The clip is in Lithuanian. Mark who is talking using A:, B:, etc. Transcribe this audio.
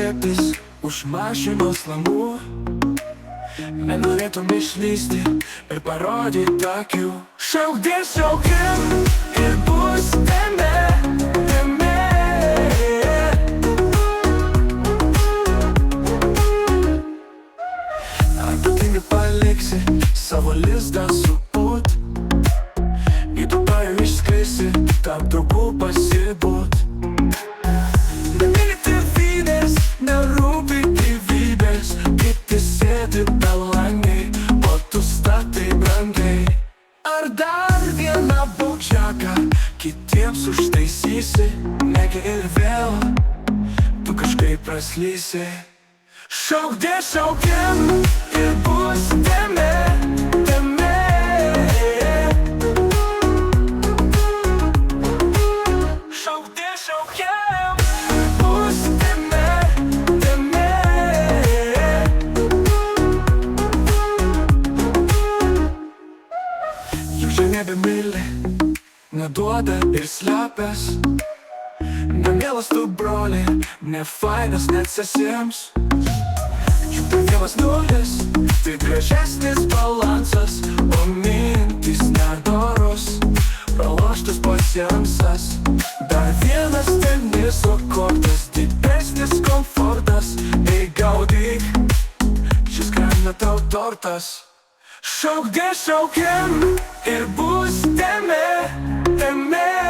A: slėptis už mašinos langų. Nenorėtum išlysti ir parodyti akių. Šaukdės šaukim ir bus teme, teme. Ar tu tingi paliksi savo lizdą supūt? Į tu pajų išskrisi, tarp draugų pasibūt. Nemyli tėvynės, nerūpi gyvybės, kiti sėdi belangiai, o tu statai brangiai. Ar dar vieną baudžiaką kitiems užtaisysi? Negi ir vėl tu kažkaip praslysi. Šaukdės šaukim ir bus teme, teme. Šaukdės šaukim ir bus teme, teme. Juk čia nebemyli, neduoda ir slepias. Nemielas tu broli, nefainas net sesėms. Juk tai vienas nulis, tai gražesnis balansas, o mintys nedoros, praloštas pasjansas. Dar vienas teniso kortas, didesnis komfortas. Ei gaudyk, šis kaina tau tortas. Šaukdės šaukim ir bus teme, teme.